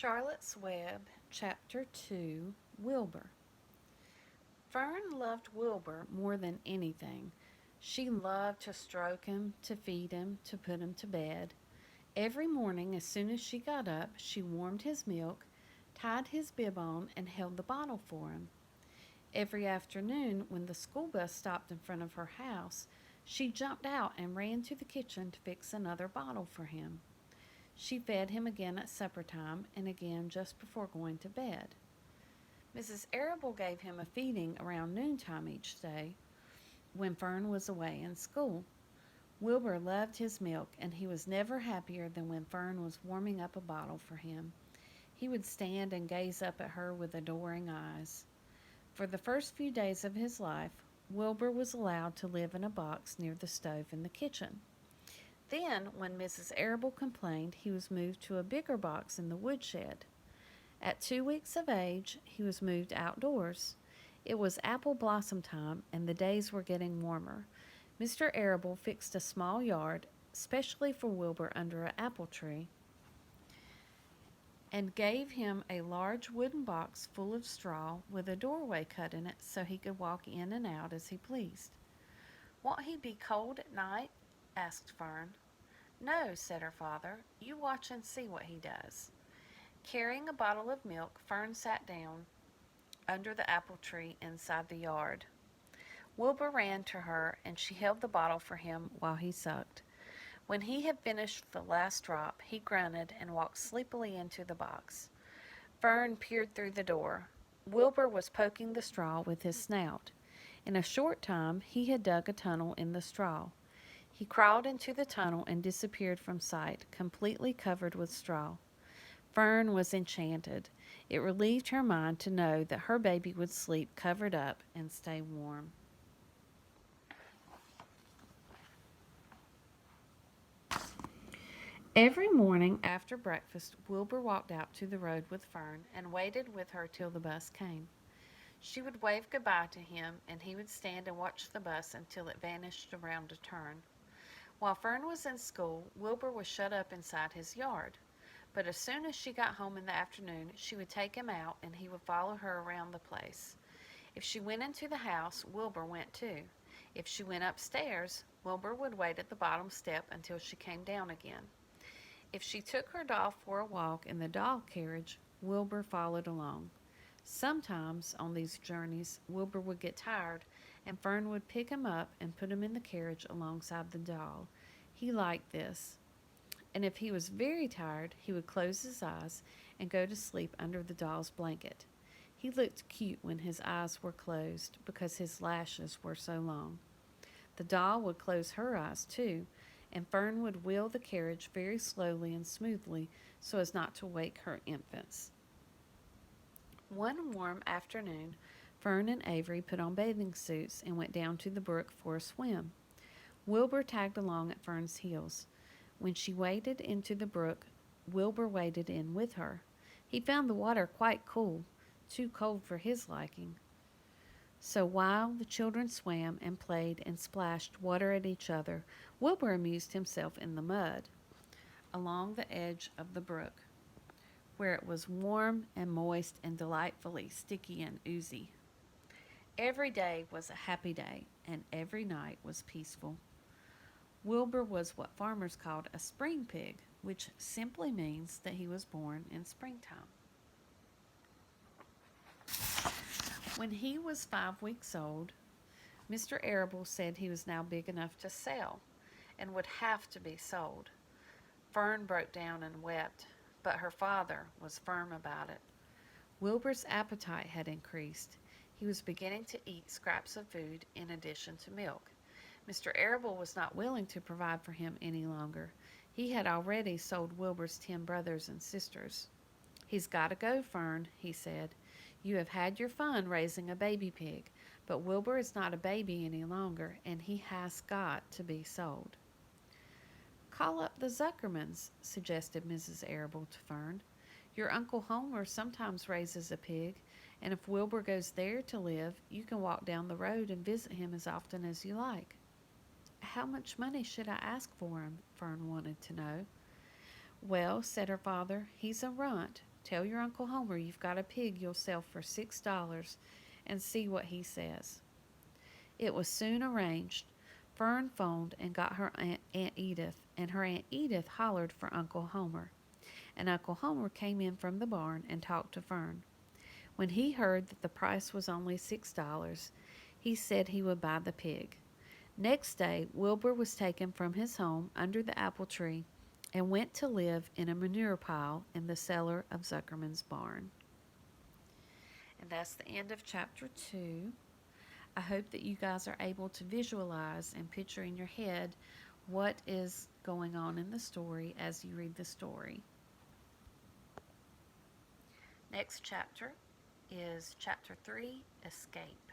Charlotte's Web, Chapter 2, Wilbur. Fern loved Wilbur more than anything. She loved to stroke him, to feed him, to put him to bed. Every morning, as soon as she got up, she warmed his milk, tied his bib on, and held the bottle for him. Every afternoon, when the school bus stopped in front of her house, she jumped out and ran to the kitchen to fix another bottle for him. She fed him again at supper time and again just before going to bed. Mrs. Arable gave him a feeding around noontime each day when Fern was away in school. Wilbur loved his milk, and he was never happier than when Fern was warming up a bottle for him. He would stand and gaze up at her with adoring eyes. For the first few days of his life, Wilbur was allowed to live in a box near the stove in the kitchen. Then, when Mrs. Arable complained, he was moved to a bigger box in the woodshed. At 2 weeks of age, he was moved outdoors. It was apple blossom time, and the days were getting warmer. Mr. Arable fixed a small yard, specially for Wilbur, under an apple tree, and gave him a large wooden box full of straw with a doorway cut in it so he could walk in and out as he pleased. "Won't he be cold at night?" asked Fern. "No," said her father. "You watch and see what he does." Carrying a bottle of milk, Fern sat down under the apple tree inside the yard. Wilbur ran to her, and she held the bottle for him while he sucked. When he had finished the last drop, he grunted and walked sleepily into the box. Fern peered through the door. Wilbur was poking the straw with his snout. In a short time, he had dug a tunnel in the straw. He crawled into the tunnel and disappeared from sight, completely covered with straw. Fern was enchanted. It relieved her mind to know that her baby would sleep covered up and stay warm. Every morning after breakfast, Wilbur walked out to the road with Fern and waited with her till the bus came. She would wave goodbye to him, and he would stand and watch the bus until it vanished around a turn. While Fern was in school, Wilbur was shut up inside his yard. But as soon as she got home in the afternoon, she would take him out, and he would follow her around the place. If she went into the house, Wilbur went too. If she went upstairs, Wilbur would wait at the bottom step until she came down again. If she took her doll for a walk in the doll carriage, Wilbur followed along. Sometimes on these journeys, Wilbur would get tired, and Fern would pick him up and put him in the carriage alongside the doll. He liked this. And if he was very tired, he would close his eyes and go to sleep under the doll's blanket. He looked cute when his eyes were closed because his lashes were so long. The doll would close her eyes too, and Fern would wheel the carriage very slowly and smoothly so as not to wake her infants. One warm afternoon, Fern and Avery put on bathing suits and went down to the brook for a swim. Wilbur tagged along at Fern's heels. When she waded into the brook, Wilbur waded in with her. He found the water quite cool, too cold for his liking. So while the children swam and played and splashed water at each other, Wilbur amused himself in the mud along the edge of the brook, where it was warm and moist and delightfully sticky and oozy. Every day was a happy day, and every night was peaceful. Wilbur was what farmers called a spring pig, which simply means that he was born in springtime. When he was 5 weeks old, Mr. Arable said he was now big enough to sell and would have to be sold. Fern broke down and wept, but her father was firm about it. Wilbur's appetite had increased. He was beginning to eat scraps of food in addition to milk. Mr. Arable was not willing to provide for him any longer. He had already sold Wilbur's 10 brothers and sisters. "He's got to go, Fern," he said. "You have had your fun raising a baby pig, but Wilbur is not a baby any longer, and he has got to be sold." "Call up the Zuckermans," suggested Mrs. Arable to Fern. "Your Uncle Homer sometimes raises a pig, and if Wilbur goes there to live, you can walk down the road and visit him as often as you like." "How much money should I ask for him?" Fern wanted to know. "Well," said her father, "he's a runt. Tell your Uncle Homer you've got a pig you'll sell for $6 and see what he says." It was soon arranged. Fern phoned and got her Aunt Edith, and her Aunt Edith hollered for Uncle Homer. And Uncle Homer came in from the barn and talked to Fern. When he heard that the price was only $6, he said he would buy the pig. Next day, Wilbur was taken from his home under the apple tree and went to live in a manure pile in the cellar of Zuckerman's barn. And that's the end of chapter 2. I hope that you guys are able to visualize and picture in your head what is going on in the story as you read the story. Next chapter is chapter 3, Escape.